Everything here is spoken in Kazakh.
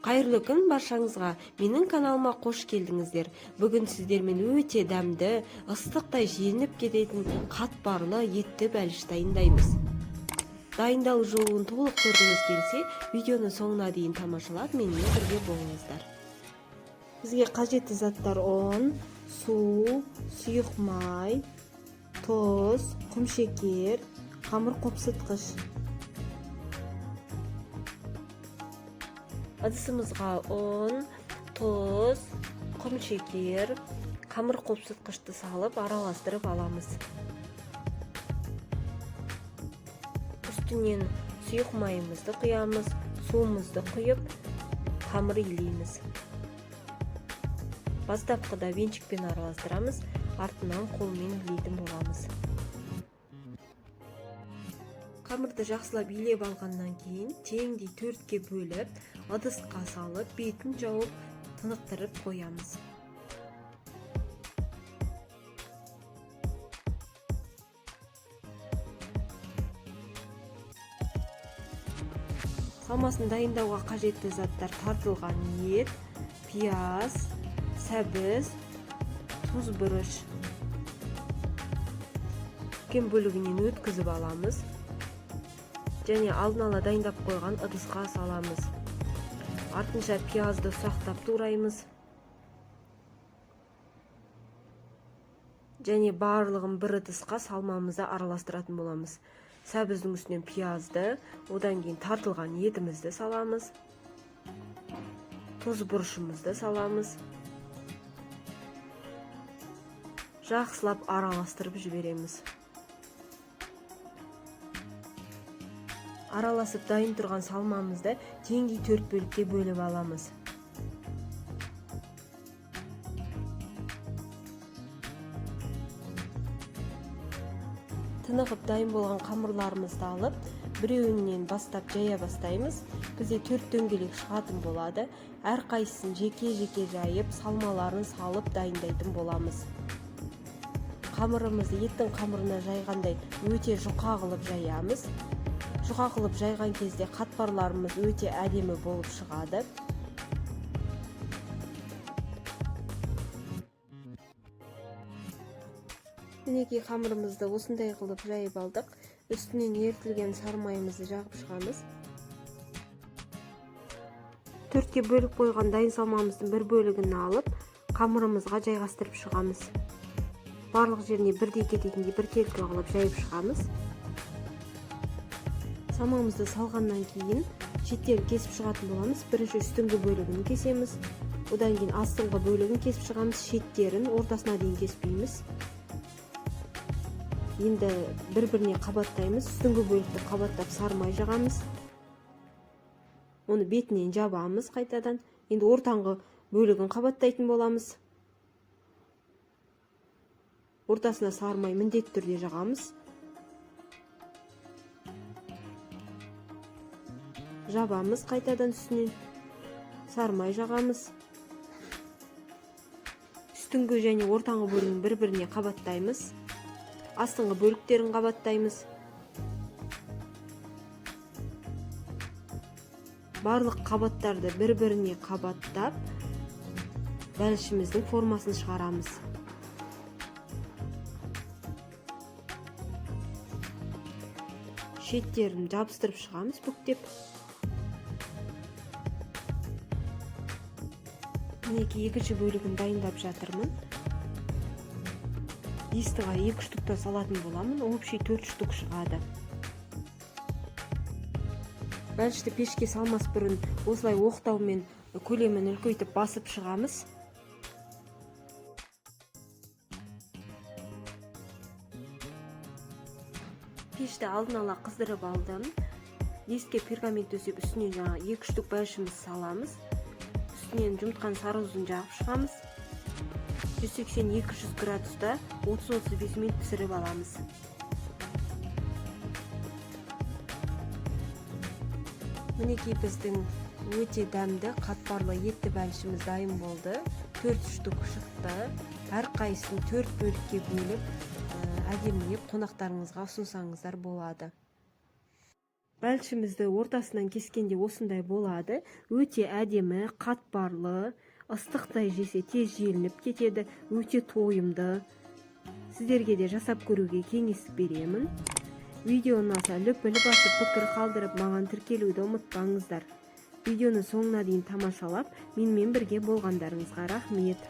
Кайырлы күн баршаңызға. Менің каналыма қош келдіңіздер. Бүгін сіздермен өте дәмді, ыстықтай жеңіп кететін қатпарлы етті бәліш дайындаймыз. Дайындалу жолын толық көргіңіз келсе, видеоны соңына дейін тамашалап, менімен бірге болыңыздар. Бізге қажетті заттар: ұн, су, сұйық май, тұз, құмшекер, қамыр қопсытқыш. Ыдысымызға ұн, тұз, құмшекер, қамыр қопсытқышты салып араластырып аламыз. Үстінен сұйық майымызды құямыз, суымызды құйып, қамыр илейміз. Бастапқыда венчикпен араластырамыз, артынан қолмен илейтін боламыз. Қамырды жақсылап илеп алғаннан кейін теңдей төртке бөліп, ыдысқа салып, бетін жауып, тынықтырып қоямыз. Салмасын дайындауға қажетті заттар: тартылған ет, пияз, сәбіз, тұз, бұрыш. Үлкен бөлігінен өткізіп аламыз. Және алдын ала дайындап қойған ыдысқа саламыз. Артынша пиязды ұсақтап тураймыз. Және барлығын бір ыдысқа салмамызды араластыратын боламыз. Сәбіздің үстінен пиязды, одан кейін тартылған етімізді саламыз. Тұз бұрышымызды саламыз. Жақсылап араластырып жібереміз. Араласып дайын тұрған салмамызды теңдей төрт бөлікке бөліп аламыз. Тынығып дайын болған қамырларымызды алып, біреуінен бастап жая бастаймыз. Бізде 4 дөңгелек шығатын болады. Әрқайсысын жеке-жеке жайып, салмаларын салып дайындайтын боламыз. Қамырымызды еттің қамырына жайғандай өте жұқа қылып жаямыз. Жұқа қылып жайған кезде қатпарларымыз өте әдемі болып шығады. Мінекей қамырымызды осындай қылып жайып алдық. Үстінен ерітілген сармайымызды жағып шығамыз. Төртке бөліп қойған дайын салмамыздың бір бөлігін алып, қамырымызға жайғастырып шығамыз. Барлық жеріне бірдей кететіндей біркелкі қылып жайып шығамыз. Салмамызды салғаннан кейін шеттерін кесіп шығатын боламыз. Бірінші үстіңгі бөлігін кесеміз. Одан кейін астыңғы бөлігін кесіп шығамыз. Шеттерін ортасына дейін кеспейміз. Енді бір-біріне қабаттаймыз. Үстіңгі бөлікті қабаттап сармай жағамыз. Оны бетінен жабамыз қайтадан. Енді ортаңғы бөлігін қабаттайтын боламыз. Ортасына сармай міндетті түрде жағамыз. Жабамыз қайтадан, үстінен сармай жағамыз. Үстіңгі және ортаңғы бөлігін бір-біріне қабаттаймыз. Астыңғы бөліктерін қабаттаймыз. Барлық қабаттарды бір-біріне қабаттап, бәлішіміздің формасын шығарамыз. Шеттерін жабыстырып шығамыз бүктеп. Мінекей екінші бөлігін дайындап жатырмын. Естіға 2 штукта салатын боламын. Общий 4 штук шығады. Бәлішті пешке салмас бұрын осылай оқтаумен көлемін үлкейтіп басып шығамыз. Пешті алдын ала қыздырып алдым. Еске пергамент төсеп, үстіне 2 штук бәлішіміз саламыз. Үстінен жұмыртқан сары тұзын жағып шығамыз. 180-200 градуста 30-35 минут пісіріп аламыз. Мінекей біздің өте дәмді қатпарлы етті бәлішіміз дайын болды. 4 штук шықты. Әрқайсысын 4 бөлікке бөліп, әдемілеп қонақтарыңызға ұсынсаңыздар болады. бәлішімізді ортасынан кескенде осындай болады. Өте әдемі, қатпарлы, ыстықтай жесе тез желініп кетеді, өте тойымды. Сіздерге де жасап көруге кеңес беремін. Видео ұнаса лүпіл басып пікір қалдырып маған тіркелуді ұмытпаңыздар. Видеоны соңына дейін тамашалап, менімен бірге болғандарыңызға рахмет.